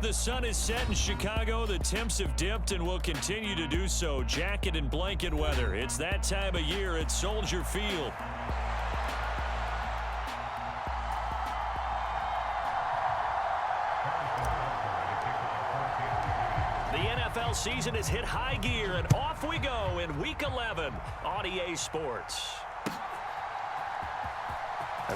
The sun is set in Chicago. The temps have dipped and will continue to do so. Jacket and blanket weather. It's that time of year at Soldier Field. The NFL season has hit high gear, and off we go in Week 11 on EA Sports.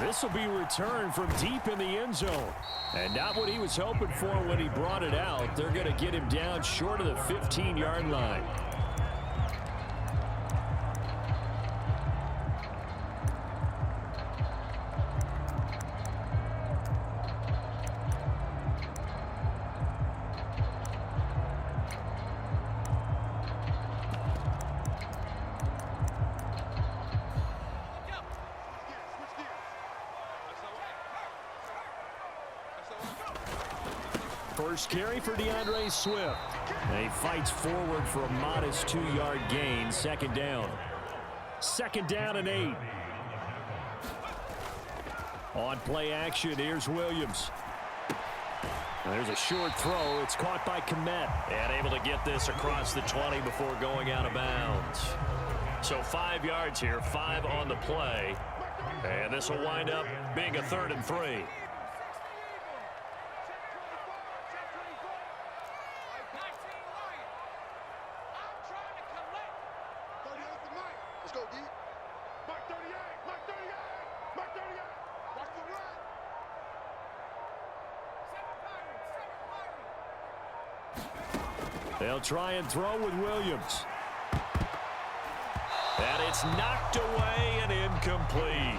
This will be returned from deep in the end zone. And not what he was hoping for when he brought it out. They're going to get him down short of the 15-yard line. First carry for DeAndre Swift. And he fights forward for a modest 2-yard gain. Second down. Second down and 8. On play action, here's Williams. And there's a short throw. It's caught by Komet. And able to get this across the 20 before going out of bounds. So 5 yards here, 5 on the play. And this will wind up being a 3rd and 3. They'll try and throw with Williams. And it's knocked away and incomplete.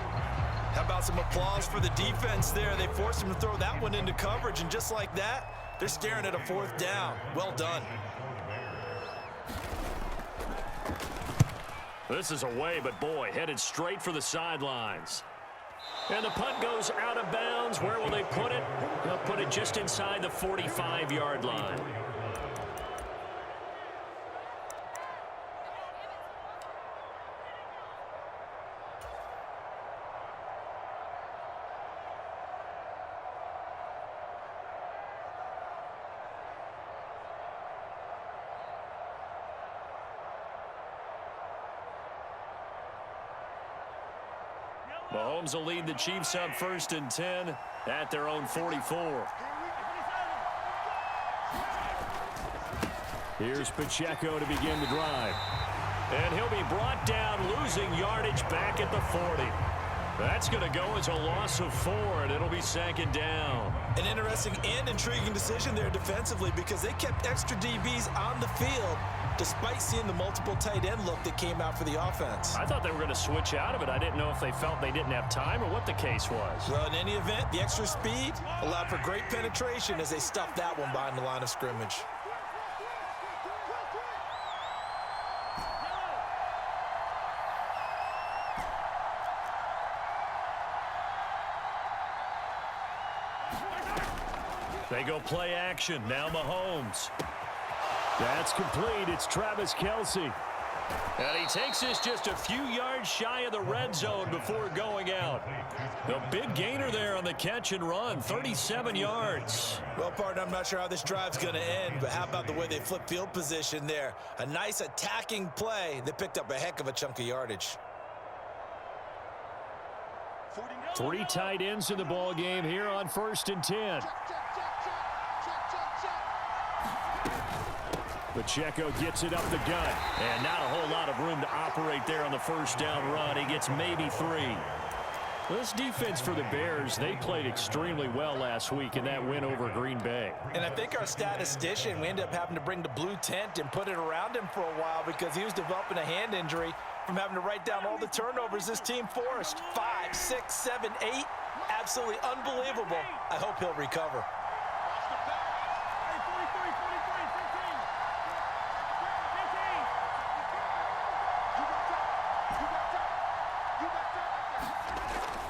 How about some applause for the defense there? They forced him to throw that one into coverage, and just like that, they're staring at a 4th down. Well done. This is away, but boy, headed straight for the sidelines. And the punt goes out of bounds. Where will they put it? They'll put it just inside the 45-yard line. Mahomes will lead the Chiefs up 1st and 10 at their own 44. Here's Pacheco to begin the drive. And he'll be brought down, losing yardage back at the 40. That's going to go as a loss of 4, and it'll be 2nd down. An interesting and intriguing decision there defensively, because they kept extra DBs on the field despite seeing the multiple tight end look that came out for the offense. I thought they were going to switch out of it. I didn't know if they felt they didn't have time or what the case was. Well, in any event, the extra speed allowed for great penetration as they stuffed that one behind the line of scrimmage. They go play action. Now Mahomes. That's complete. It's Travis Kelce. And he takes this just a few yards shy of the red zone before going out. A big gainer there on the catch and run, 37 yards. Well, partner, I'm not sure how this drive's going to end, but how about the way they flip field position there? A nice attacking play. They picked up a heck of a chunk of yardage. 3 tight ends in the ball game here on 1st and 10. Pacheco gets it up the gut, and not a whole lot of room to operate there on the 1st down run. He gets maybe 3. This defense for the Bears, they played extremely well last week in that win over Green Bay. And I think our statistician, we ended up having to bring the blue tent and put it around him for a while because he was developing a hand injury from having to write down all the turnovers this team forced. 5, 6, 7, 8. Absolutely unbelievable. I hope he'll recover.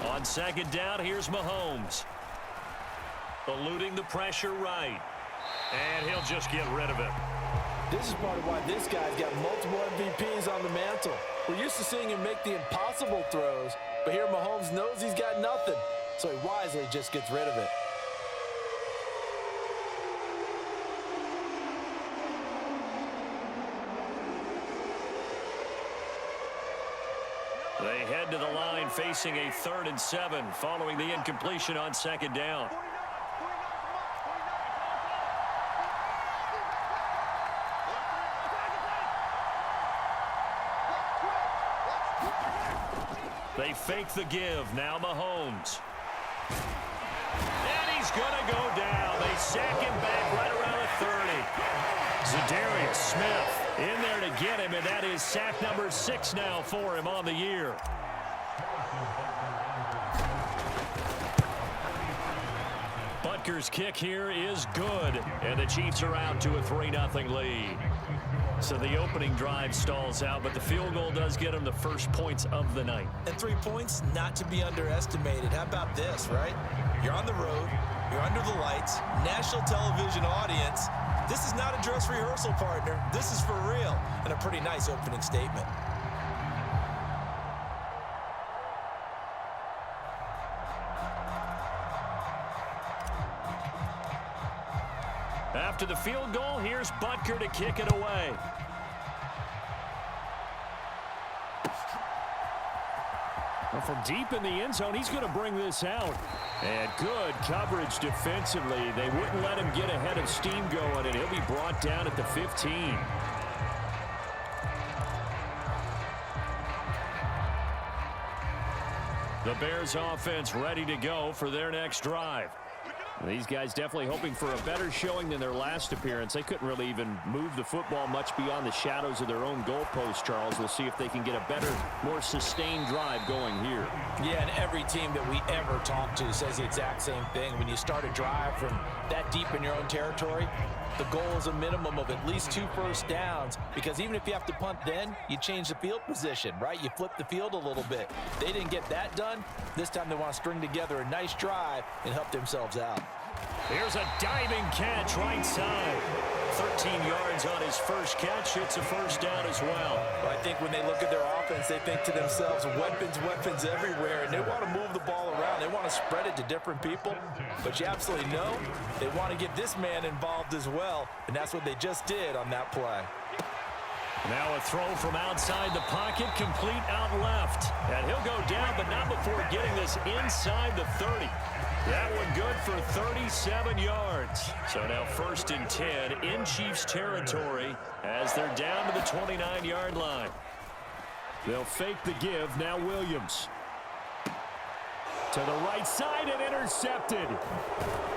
On 2nd down, here's Mahomes. Eluding the pressure right. And he'll just get rid of it. This is part of why this guy's got multiple MVPs on the mantle. We're used to seeing him make the impossible throws, but here Mahomes knows he's got nothing, so he wisely just gets rid of it. head to the line facing a 3rd and 7 following the incompletion on 2nd down. They fake the give. Now Mahomes. And he's going to go down. They sack him back right around the 30. Zadarius Smith in there to get him, and that is sack number 6 now for him on the year. Butker's kick here is good, and the Chiefs are out to a 3-0 lead. So the opening drive stalls out, but the field goal does get them the first points of the night. And 3 points, not to be underestimated. How about this, right? You're on the road, you're under the lights, national television audience. This is not a dress rehearsal, partner. This is for real, and a pretty nice opening statement. After the field goal, here's Butker to kick it away. Well, from deep in the end zone, he's going to bring this out. And good coverage defensively. They wouldn't let him get ahead of steam going, and he'll be brought down at the 15. The Bears offense ready to go for their next drive. These guys definitely hoping for a better showing than their last appearance. They couldn't really even move the football much beyond the shadows of their own goalpost, Charles. We'll see if they can get a better, more sustained drive going here. Yeah, and every team that we ever talk to says the exact same thing. When you start a drive from that deep in your own territory, the goal is a minimum of at least 2 first downs, because even if you have to punt then, you change the field position, right? You flip the field a little bit. They didn't get that done. This time they want to string together a nice drive and help themselves out. Here's a diving catch right side. 13 yards on his first catch. It's a first down as well. I think when they look at their offense, they think to themselves, weapons everywhere, and they want to move the ball around. They want to spread it to different people, but you absolutely know they want to get this man involved as well, and that's what they just did on that play. Now a throw from outside the pocket, complete out left. And he'll go down, but not before getting this inside the 30. That one good for 37 yards. So now 1st and 10 in Chiefs territory as they're down to the 29-yard line. They'll fake the give. Now Williams. To the right side and intercepted.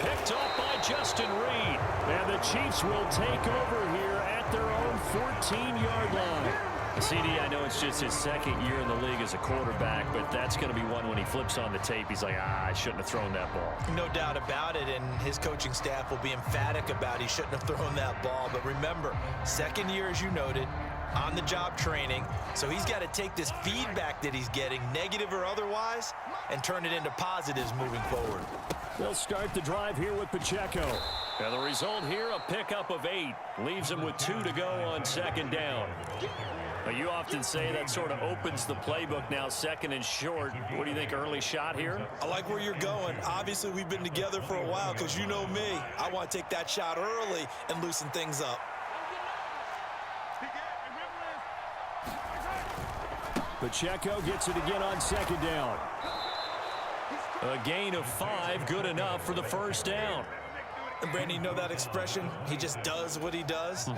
Picked off by Justin Reed. And the Chiefs will take over here at their own 14-yard line. CD, I know it's just his 2nd year in the league as a quarterback, but that's going to be one when he flips on the tape. He's like, I shouldn't have thrown that ball. No doubt about it, and his coaching staff will be emphatic about he shouldn't have thrown that ball. But remember, 2nd year, as you noted, on-the-job training. So he's got to take this feedback that he's getting, negative or otherwise, and turn it into positives moving forward. They'll start the drive here with Pacheco. And the result here, a pickup of 8. Leaves him with 2 to go on 2nd down. Now, you often say that sort of opens the playbook now, 2nd and short. What do you think, early shot here? I like where you're going. Obviously, we've been together for a while because you know me. I want to take that shot early and loosen things up. Pacheco gets it again on 2nd down. A gain of 5, good enough for the first down. And Brandon, you know that expression? He just does what he does.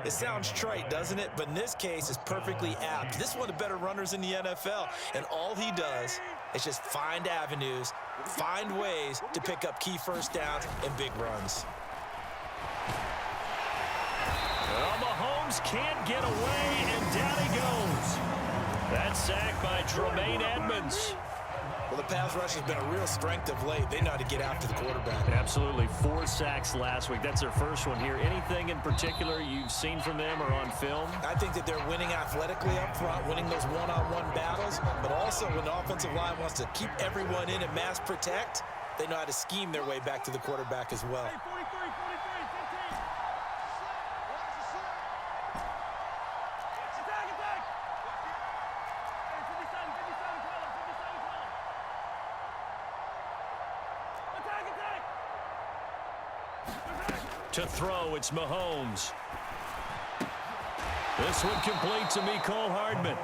It sounds trite, doesn't it? But in this case, it's perfectly apt. This is one of the better runners in the NFL. And all he does is just find avenues, find ways to pick up key first downs and big runs. Well, Mahomes can't get away, and down he goes. That's sacked by Tremaine Edmonds. Well, the pass rush has been a real strength of late. They know how to get after the quarterback. Absolutely. 4 sacks last week. That's their first one here. Anything in particular you've seen from them or on film? I think that they're winning athletically up front, winning those one-on-one battles, but also when the offensive line wants to keep everyone in and mass protect, they know how to scheme their way back to the quarterback as well. To throw, it's Mahomes. This one complete to Mecole Hardman.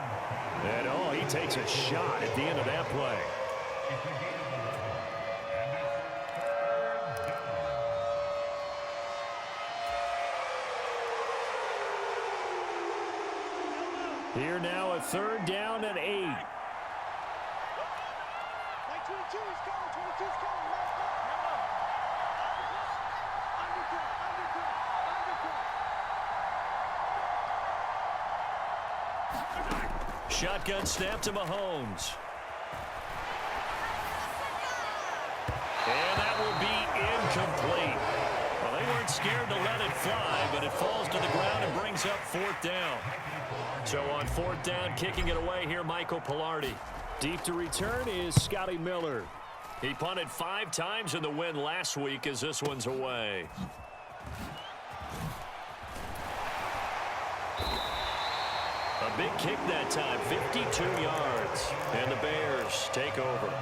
And oh, he takes a shot at the end of that play. Here now, a third down and 8. 22 is coming. 22 is coming. Shotgun snap to Mahomes. And that will be incomplete. Well, they weren't scared to let it fly, but it falls to the ground and brings up 4th down. So on 4th down, kicking it away here, Michael Pilardi. Deep to return is Scotty Miller. He punted 5 times in the win last week as this one's away. A big kick that time, 52 yards. And the Bears take over.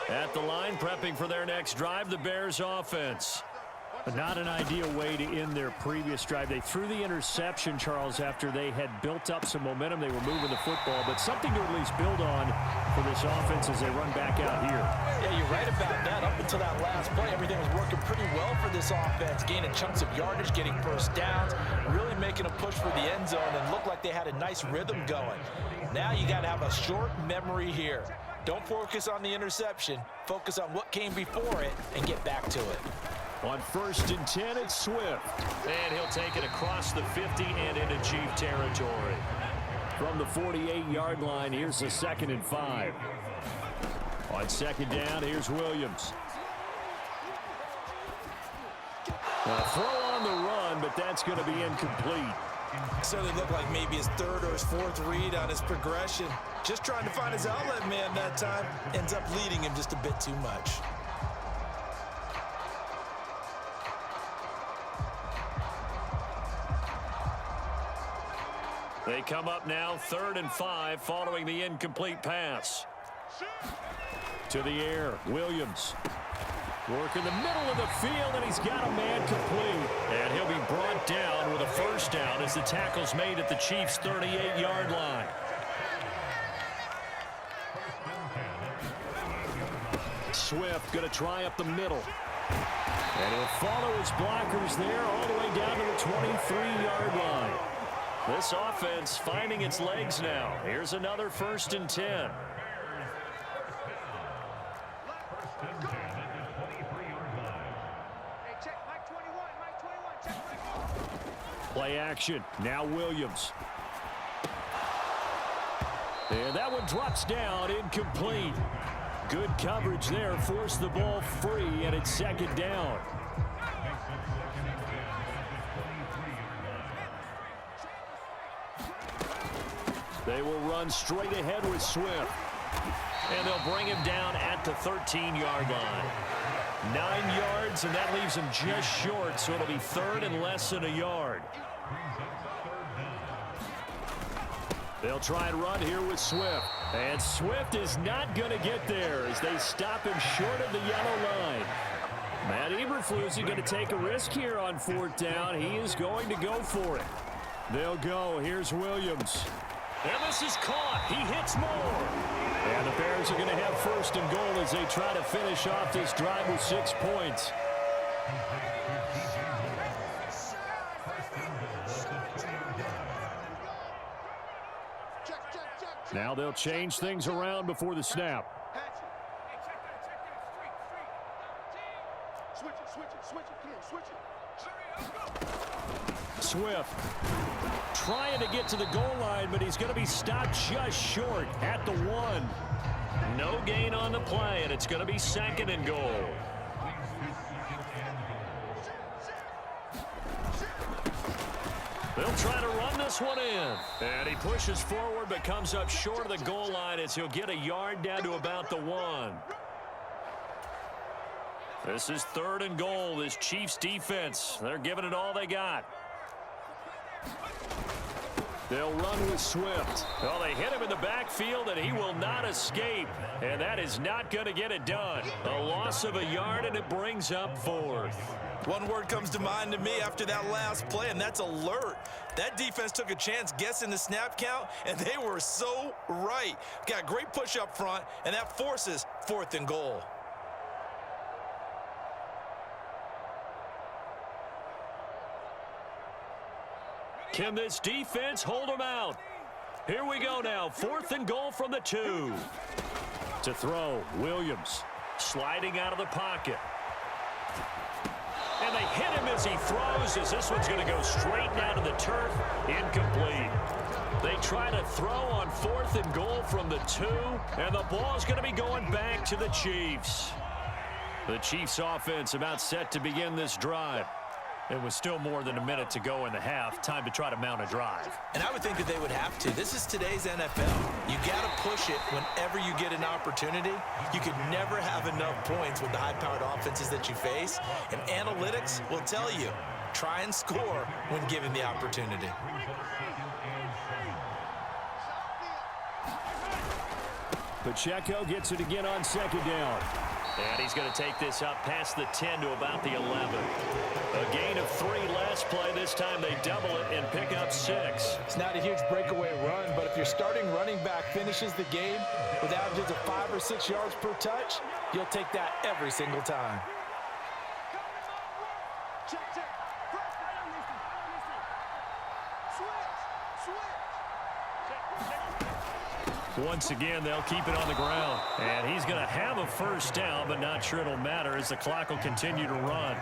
At the line, prepping for their next drive, the Bears offense. Not an ideal way to end their previous drive. They threw the interception, Charles, after they had built up some momentum. They were moving the football, but something to at least build on for this offense as they run back out here. Yeah, you're right about that. Up until that last play, everything was working pretty well for this offense, gaining chunks of yardage, getting first downs, really making a push for the end zone, and looked like they had a nice rhythm going. Now you got to have a short memory here. Don't focus on the interception. Focus on what came before it and get back to it. On 1st and 10, it's Swift. And he'll take it across the 50 and into Chief territory. From the 48-yard line, here's the 2nd and 5. On 2nd down, here's Williams. A throw on the run, but that's going to be incomplete. Certainly looked like maybe his 3rd or his 4th read on his progression. Just trying to find his outlet man that time. Ends up leading him just a bit too much. They come up now 3rd and 5 following the incomplete pass. To the air, Williams. Working the middle of the field, and he's got a man complete. And he'll be brought down with a 1st down as the tackle's made at the Chiefs' 38-yard line. Swift going to try up the middle. And he'll follow his blockers there all the way down to the 23-yard line. This offense finding its legs now. Here's another 1st and 10. Play action. Now Williams. And that one drops down, incomplete. Good coverage there. Forced the ball free, and it's 2nd down. They will run straight ahead with Swift. And they'll bring him down at the 13-yard line. 9 yards, and that leaves him just short, so it'll be 3rd and less than a yard. They'll try and run here with Swift. And Swift is not going to get there as they stop him short of the yellow line. Matt Eberflus is going to take a risk here on 4th down. He is going to go for it. They'll go. Here's Williams. And this is caught. He hits more. And the Bears are going to have 1st and goal as they try to finish off this drive with 6 points. Now they'll change things around before the snap. Swift trying to get to the goal line, but he's going to be stopped just short at the 1. No gain on the play, and it's going to be 2nd and goal. They'll try to run this one in. And he pushes forward but comes up short of the goal line as he'll get a yard down to about the 1. This is 3rd and goal. This Chiefs defense, they're giving it all they got. They'll run with Swift. Well, they hit him in the backfield, and he will not escape. And that is not going to get it done. A loss of a yard, and it brings up 4th. One word comes to mind to me after that last play, and that's alert. That defense took a chance guessing the snap count, and they were so right. Got great push up front, and that forces 4th and goal. Can this defense hold them out? Here we go now. 4th and goal from the 2. To throw, Williams. Sliding out of the pocket. And they hit him as he throws, as this one's going to go straight down to the turf. Incomplete. They try to throw on 4th and goal from the 2, and the ball's going to be going back to the Chiefs. The Chiefs offense about set to begin this drive. It was still more than a minute to go in the half. Time to try to mount a drive. And I would think that they would have to. This is today's NFL. You got to push it whenever you get an opportunity. You could never have enough points with the high-powered offenses that you face. And analytics will tell you, try and score when given the opportunity. Pacheco gets it again on 2nd down. And he's going to take this up past the 10 to about the 11. A gain of 3 last play. This time they double it and pick up 6. It's not a huge breakaway run, but if your starting running back finishes the game with averages of 5 or 6 yards per touch, you'll take that every single time. Once again, they'll keep it on the ground. And he's going to have a 1st down, but not sure it'll matter as the clock will continue to run.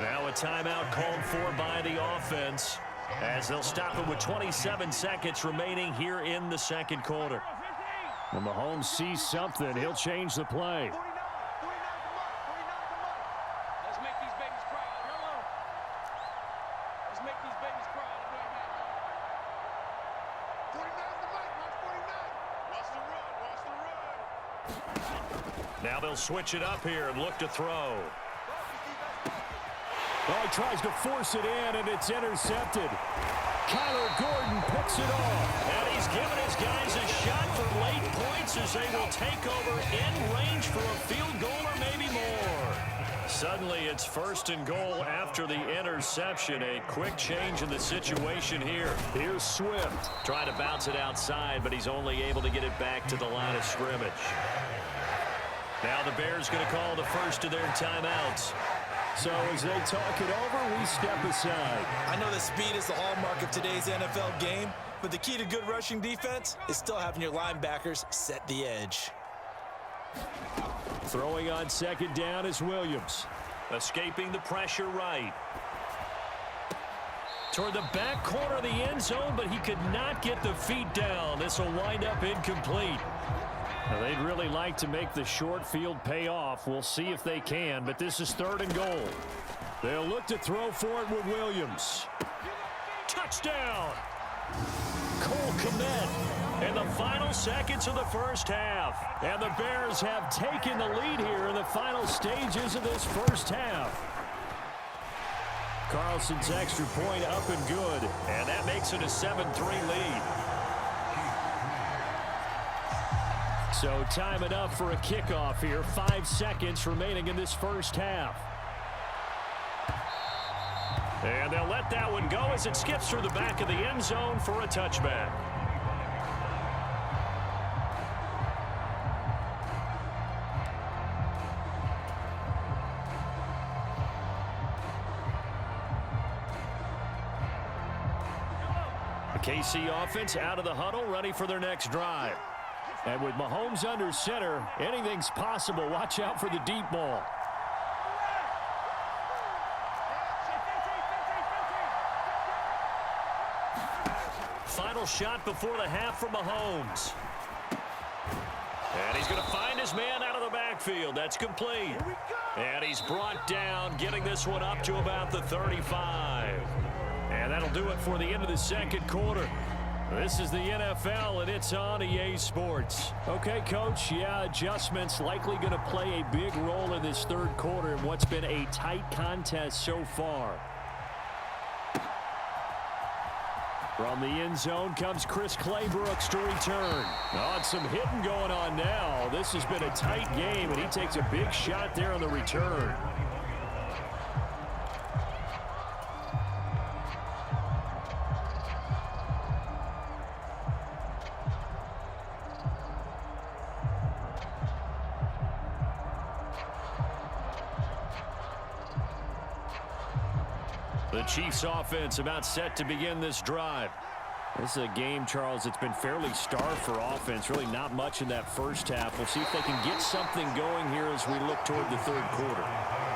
Now a timeout called for by the offense as they'll stop it with 27 seconds remaining here in the 2nd quarter. When Mahomes sees something, he'll change the play. Let's make these babies cry. Hello. Let's make these babies cry. 49 the mic. Watch 49. Watch the run. Now they'll switch it up here and look to throw. Oh, he tries to force it in, and it's intercepted. Kyler Gordon picks it off. And he's given his guys a shot for late points as they will take over in range for a field goal or maybe more. Suddenly it's 1st and goal after the interception. A quick change in the situation here. Here's Swift. Trying to bounce it outside, but he's only able to get it back to the line of scrimmage. Now the Bears going to call the first of their timeouts. So as they talk it over, we step aside. I know that speed is the hallmark of today's NFL game, but the key to good rushing defense is still having your linebackers set the edge. Throwing on 2nd down is Williams. Escaping the pressure right. Toward the back corner of the end zone, but he could not get the feet down. This will wind up incomplete. Now, they'd really like to make the short field pay off. We'll see if they can, but this is 3rd and goal. They'll look to throw for it with Williams. Touchdown! Cole Kmet in the final seconds of the 1st half. And the Bears have taken the lead here in the final stages of this 1st half. Carlson's extra point up and good. And that makes it a 7-3 lead. So time enough for a kickoff here. 5 seconds remaining in this 1st half. And they'll let that one go as it skips through the back of the end zone for a touchback. The KC offense out of the huddle, ready for their next drive. And with Mahomes under center, anything's possible. Watch out for the deep ball. Final shot before the half from Mahomes. And he's going to find his man out of the backfield. That's complete. And he's brought down, getting this one up to about the 35. And that'll do it for the end of the 2nd quarter. This is the NFL, and it's on EA Sports. Okay, Coach, yeah, adjustments likely going to play a big role in this 3rd quarter in what's been a tight contest so far. From the end zone comes Chris Claybrooks to return. Oh, and some hitting going on now. This has been a tight game, and he takes a big shot there on the return. The Chiefs offense about set to begin this drive. This is a game, Charles, it's been fairly starved for offense. Really not much in that first half. We'll see if they can get something going here as we look toward the third quarter.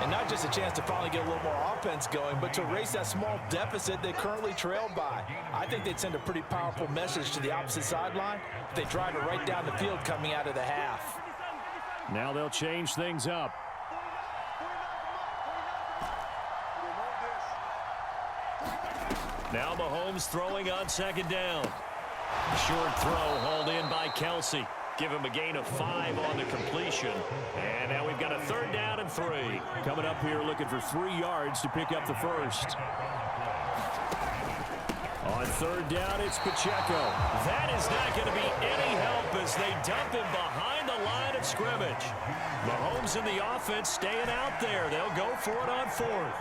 And not just a chance to finally get a little more offense going, but to erase that small deficit they currently trailed by. I think they'd send a pretty powerful message to the opposite sideline if they drive it right down the field coming out of the half. Now they'll change things up. Now Mahomes throwing on second down. Short throw hauled in by Kelsey. Give him a gain of 5 on the completion. And now we've got a 3rd down and 3. Coming up here looking for 3 yards to pick up the first. On 3rd down, it's Pacheco. That is not going to be any help as they dump him behind the line of scrimmage. Mahomes and the offense staying out there. They'll go for it on 4th.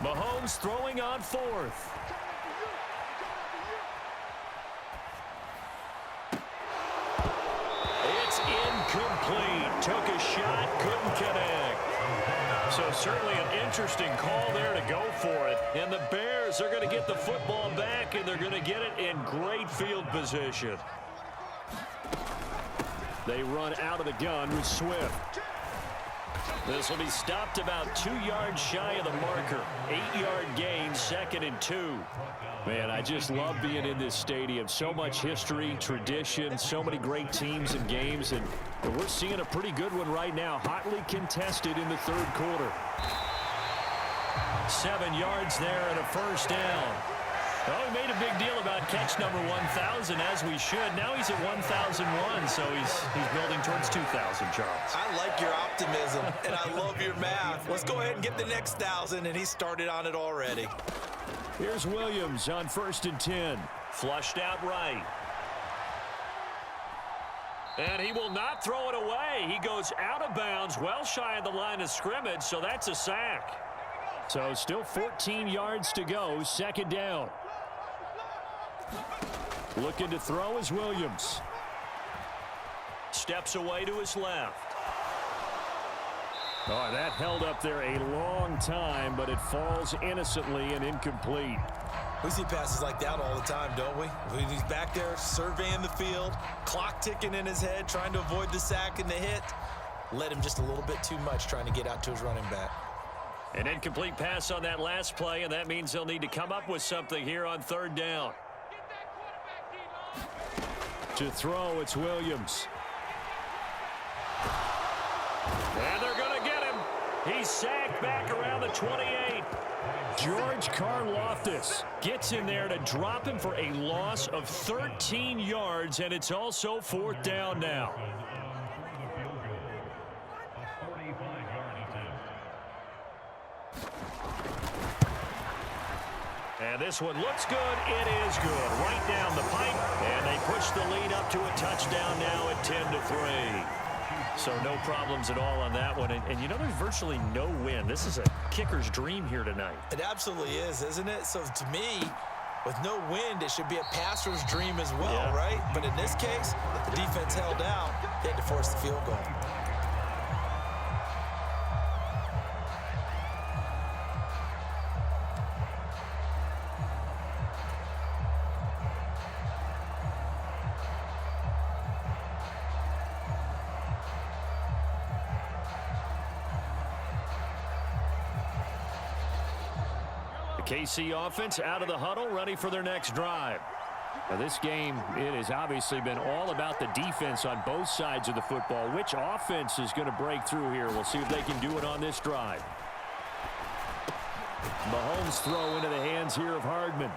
Mahomes throwing on 4th. It's incomplete. Took a shot, couldn't connect. So certainly an interesting call there to go for it. And the Bears are going to get the football back, and they're going to get it in great field position. They run out of the gun with Swift. This will be stopped about 2 yards shy of the marker. 8-yard gain, 2nd and 2. Man, I just love being in this stadium. So much history, tradition, so many great teams and games. And we're seeing a pretty good one right now. Hotly contested in the 3rd quarter. 7 yards there and a 1st down. Well, we made a big deal about catch number 1,000, as we should. Now he's at 1,001, so he's building towards 2,000, Charles. I like your optimism, and I love your math. Let's go ahead and get the next 1,000, and he started on it already. Here's Williams on 1st and 10. Flushed out right. And he will not throw it away. He goes out of bounds, well shy of the line of scrimmage, so that's a sack. So still 14 yards to go, 2nd down. Looking to throw is Williams. Steps away to his left. Oh, that held up there a long time, but it falls innocently and incomplete. We see passes like that all the time, don't we? When he's back there surveying the field, clock ticking in his head, trying to avoid the sack and the hit. Led him just a little bit too much trying to get out to his running back. An incomplete pass on that last play, and that means they'll need to come up with something here on 3rd down. To throw, it's Williams. And they're going to get him. He's sacked back around the 28. George Karlaftis gets in there to drop him for a loss of 13 yards, and it's also 4th down now. And this one looks good. It is good. Right down the pipe. And they push the lead up to a touchdown now at 10-3. So no problems at all on that one. And you know, there's virtually no win. This is a kicker's dream here tonight. It absolutely is, isn't it? So to me, with no wind, it should be a passer's dream as well, right? But in this case, the defense held out. They had to force the field goal. KC offense out of the huddle, ready for their next drive. Now this game, it has obviously been all about the defense on both sides of the football. Which offense is going to break through here? We'll see if they can do it on this drive. Mahomes throw into the hands here of Hardman.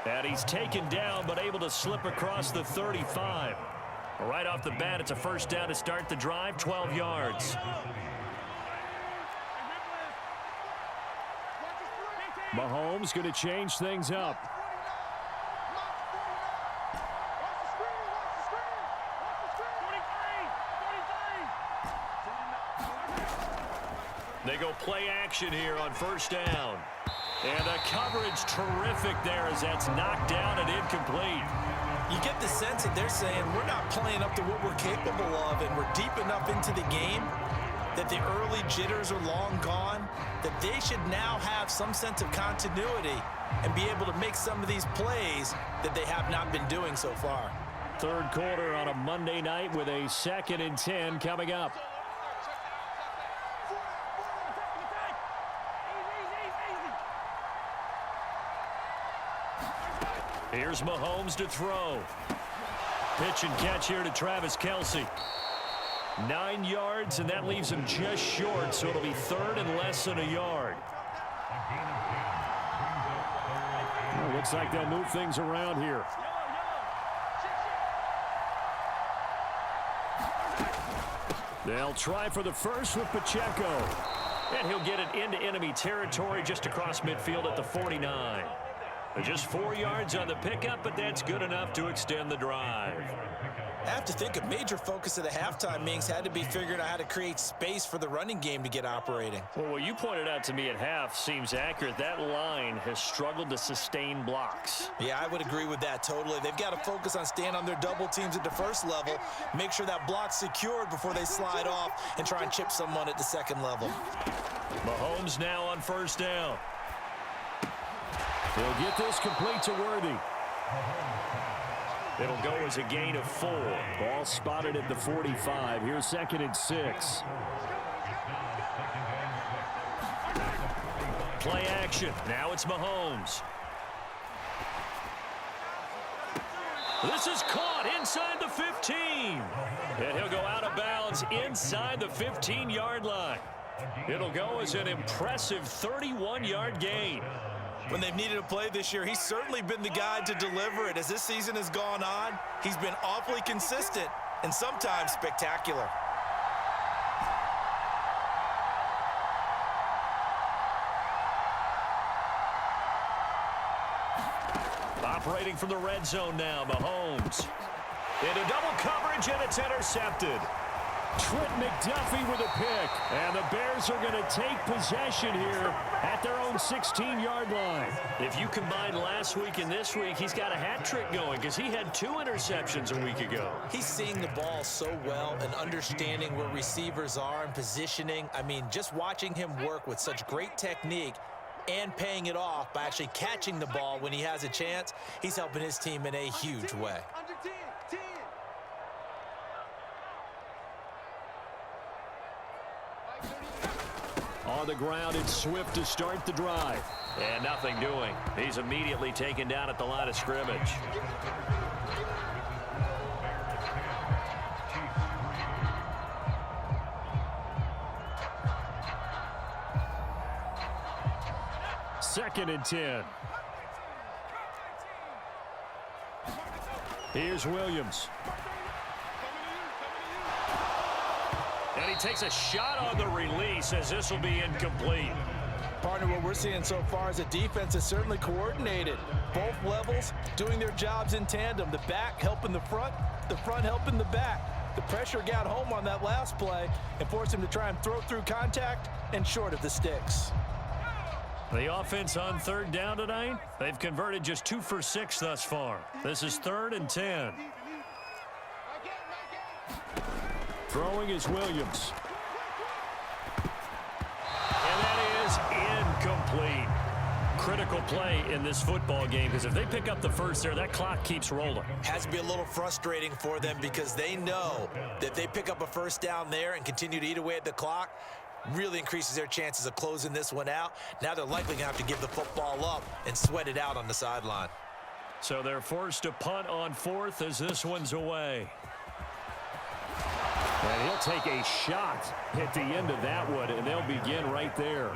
And he's taken down, but able to slip across the 35. Right off the bat, it's a first down to start the drive, 12 yards. Mahomes going to change things up. They go play action here on first down. And the coverage terrific there as that's knocked down and incomplete. You get the sense that they're saying we're not playing up to what we're capable of, and we're deep enough into the game that the early jitters are long gone, that they should now have some sense of continuity and be able to make some of these plays that they have not been doing so far. Third quarter on a Monday night with a 2nd and 10 coming up. Here's Mahomes to throw. Pitch and catch here to Travis Kelce. 9 yards, and that leaves him just short, so it'll be third and less than a yard. Well, looks like they'll move things around here. They'll try for the first with Pacheco. And he'll get it into enemy territory just across midfield at the 49. Just 4 yards on the pickup, but that's good enough to extend the drive. I have to think a major focus of the halftime meetings had to be figuring out how to create space for the running game to get operating. Well, what you pointed out to me at half seems accurate. That line has struggled to sustain blocks. Yeah, I would agree with that totally. They've got to focus on staying on their double teams at the first level, make sure that block's secured before they slide off and try and chip someone at the second level. Mahomes now on first down. He'll get this complete to Worthy. It'll go as a gain of 4. Ball spotted at the 45. Here's 2nd and 6. Play action. Now it's Mahomes. This is caught inside the 15. And he'll go out of bounds inside the 15-yard line. It'll go as an impressive 31-yard gain. When they've needed a play this year, he's certainly been the guy to deliver it. As this season has gone on, he's been awfully consistent and sometimes spectacular. Operating from the red zone now, Mahomes. Into double coverage, and it's intercepted. Trent McDuffie with a pick. And the Bears are going to take possession here at their own 16-yard line. If you combine last week and this week, he's got a hat trick going because he had 2 interceptions a week ago. He's seeing the ball so well and understanding where receivers are and positioning. I mean, just watching him work with such great technique and paying it off by actually catching the ball when he has a chance, he's helping his team in a huge way. On the ground, it's Swift to start the drive. And nothing doing. He's immediately taken down at the line of scrimmage. Second and 10. Here's Williams. And he takes a shot on the release as this will be incomplete. Partner, what we're seeing so far is a defense is certainly coordinated. Both levels doing their jobs in tandem. The back helping the front helping the back. The pressure got home on that last play and forced him to try and throw through contact and short of the sticks. The offense on third down tonight, they've converted just 2 for 6 thus far. This is 3rd and 10. Throwing is Williams. And that is incomplete. Critical play in this football game because if they pick up the first there, that clock keeps rolling. Has to be a little frustrating for them because they know that if they pick up a first down there and continue to eat away at the clock, really increases their chances of closing this one out. Now they're likely going to have to give the football up and sweat it out on the sideline. So they're forced to punt on 4th as this one's away. And he'll take a shot at the end of that one, and they'll begin right there.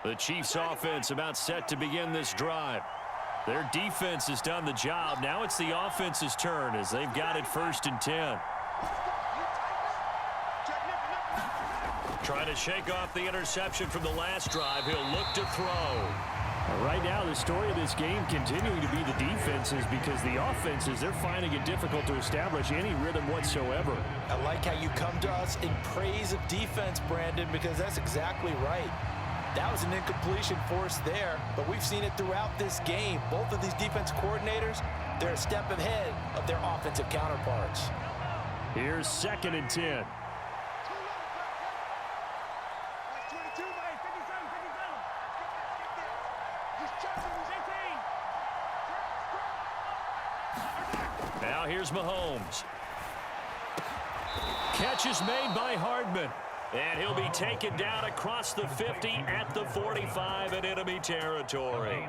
The Chiefs offense about set to begin this drive. Their defense has done the job. Now it's the offense's turn as they've got it 1st and 10. Trying to shake off the interception from the last drive. He'll look to throw. Right now, the story of this game continuing to be the defenses, because the offenses, they're finding it difficult to establish any rhythm whatsoever. I like how you come to us in praise of defense, Brandon, because that's exactly right. That was an incompletion forced there, but we've seen it throughout this game. Both of these defense coordinators, they're a step ahead of their offensive counterparts. Here's 2nd and 10. Now here's Mahomes. Catch is made by Hardman. And he'll be taken down across the 50 at the 45 in enemy territory.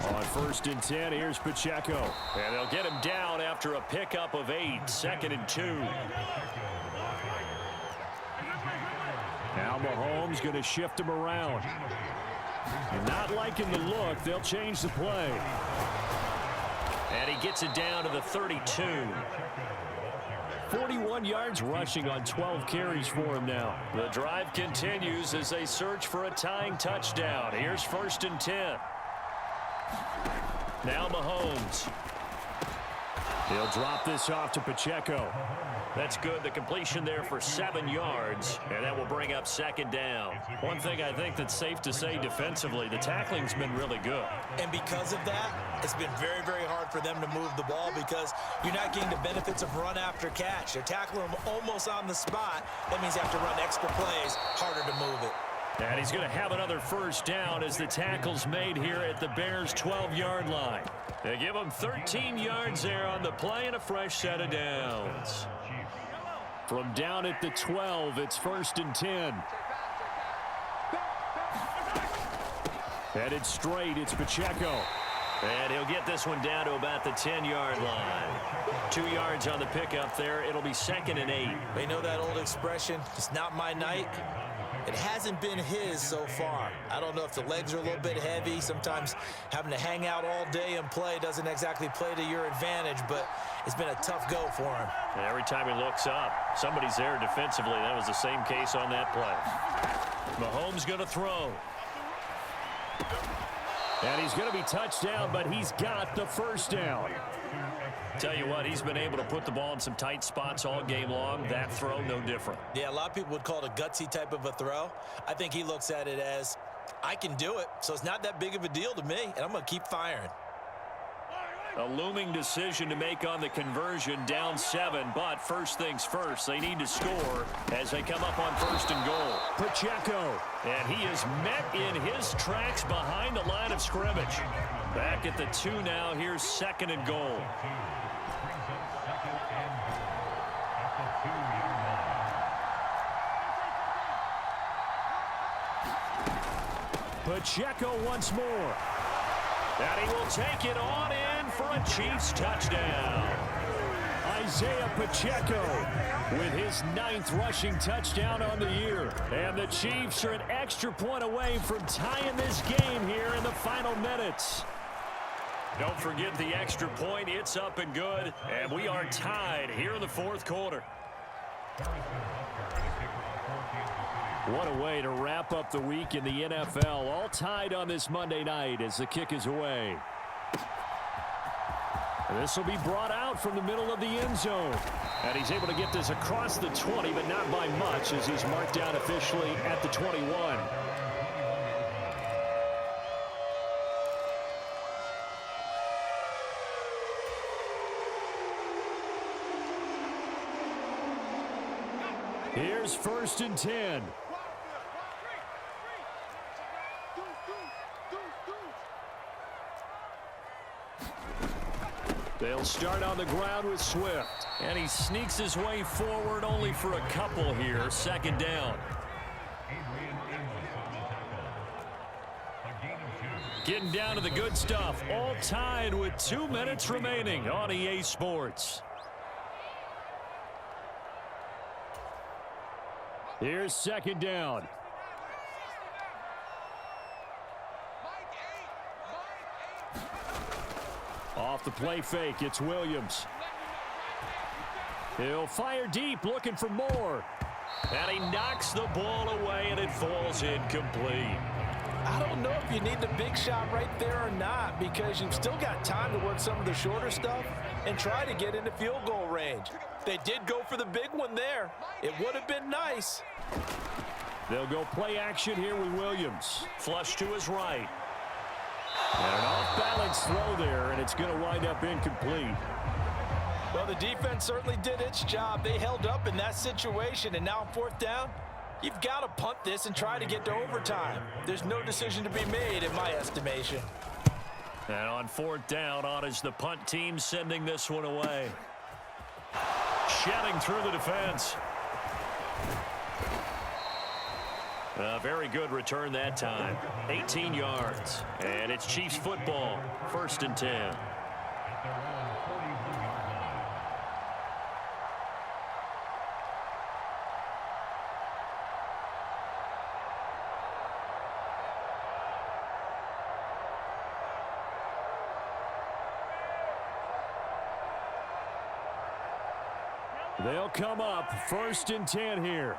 On 1st and 10, here's Pacheco. And they'll get him down after a pickup of 8, 2nd and 2. Now Mahomes going to shift him around. Not liking the look, they'll change the play. And he gets it down to the 32. 41 yards rushing on 12 carries for him now. The drive continues as they search for a tying touchdown. Here's 1st and 10. Now Mahomes. He'll drop this off to Pacheco. That's good. The completion there for 7 yards, and that will bring up 2nd down. One thing I think that's safe to say defensively, the tackling's been really good. And because of that, it's been very, very hard for them to move the ball because you're not getting the benefits of run after catch. They're tackling them almost on the spot. That means you have to run extra plays, harder to move it. And he's going to have another 1st down as the tackle's made here at the Bears' 12-yard line. They give him 13 yards there on the play and a fresh set of downs. From down at the 12, it's 1st and 10. Headed straight, it's Pacheco. And he'll get this one down to about the 10-yard line. 2 yards on the pickup there. It'll be 2nd and 8. They know that old expression, it's not my night. It hasn't been his so far. I don't know if the legs are a little bit heavy. Sometimes having to hang out all day and play doesn't exactly play to your advantage, but it's been a tough go for him. And every time he looks up, somebody's there defensively. That was the same case on that play. Mahomes going to throw. And he's going to be touched down, but he's got the 1st down. Tell you what, he's been able to put the ball in some tight spots all game long. That throw, no different. Yeah, a lot of people would call it a gutsy type of a throw. I think he looks at it as, I can do it, so it's not that big of a deal to me, and I'm going to keep firing. A looming decision to make on the conversion, down 7, but first things first, they need to score as they come up on 1st and goal. Pacheco. And he is met in his tracks behind the line of scrimmage. Back at the 2 now, here's 2nd and goal. Pacheco once more. And he will take it on in for a Chiefs touchdown. Isaiah Pacheco with his 9th rushing touchdown on the year. And the Chiefs are an extra point away from tying this game here in the final minutes. Don't forget the extra point. It's up and good. And we are tied here in the 4th quarter. What a way to wrap up the week in the NFL. All tied on this Monday night as the kick is away. And this will be brought out from the middle of the end zone. And he's able to get this across the 20, but not by much as he's marked down officially at the 21. Here's 1st and 10. They'll start on the ground with Swift. And he sneaks his way forward only for a couple here. 2nd down. Getting down to the good stuff. All tied with 2 minutes remaining on EA Sports. Here's second down. Off the play fake, it's Williams. He'll fire deep, looking for more. And he knocks the ball away, and it falls incomplete. I don't know if you need the big shot right there or not, because you've still got time to work some of the shorter stuff and try to get into field goal range. They did go for the big one there. It would have been nice. They'll go play action here with Williams. Flush to his right. And an off-balance throw there, and it's going to wind up incomplete. Well, the defense certainly did its job. They held up in that situation, and now on fourth down, you've got to punt this and try to get to overtime. There's no decision to be made in my estimation. And on fourth down, on is the punt team sending this one away. Shedding through the defense. A very good return that time. 18 yards. And it's Chiefs football. 1st and 10. They'll come up 1st and 10 here.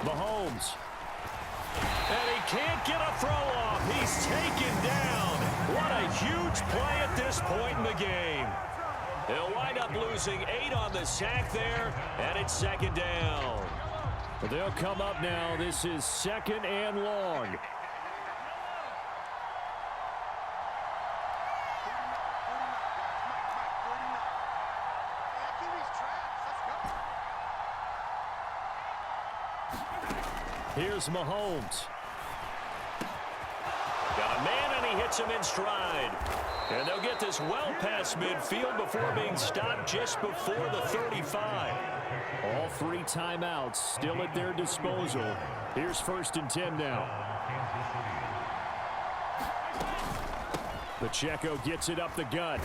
Mahomes. And he can't get a throw off. He's taken down. What a huge play at this point in the game. They'll wind up losing 8 on the sack there, and it's second down. But they'll come up now. This is 2nd and long. Here's Mahomes. Got a man, and he hits him in stride. And they'll get this well past midfield before being stopped just before the 35. All 3 timeouts still at their disposal. Here's 1st and 10 now. Pacheco gets it up the gut.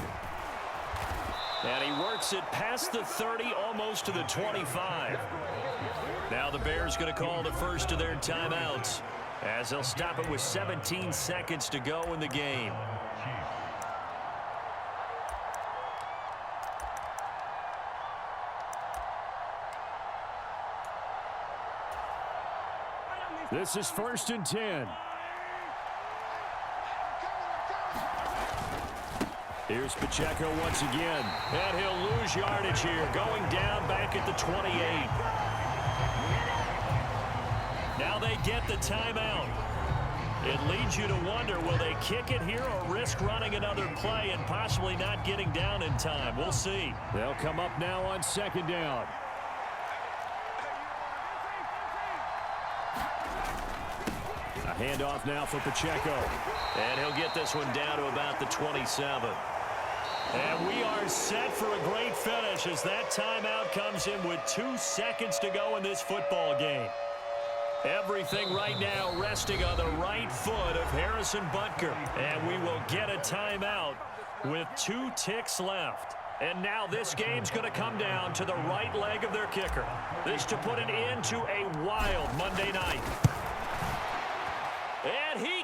And he works it past the 30, almost to the 25. Now the Bears going to call the first of their timeouts, as they'll stop it with 17 seconds to go in the game. This is 1st and 10. Here's Pacheco once again. And he'll lose yardage here, going down back at the 28. Now they get the timeout. It leads you to wonder, will they kick it here or risk running another play and possibly not getting down in time? We'll see. They'll come up now on 2nd down. A handoff now for Pacheco. And he'll get this one down to about the 27. And we are set for a great finish as that timeout comes in with 2 seconds to go in this football game. Everything right now resting on the right foot of Harrison Butker. And we will get a timeout with 2 ticks left. And now this game's going to come down to the right leg of their kicker. This to put it into a wild Monday night. And he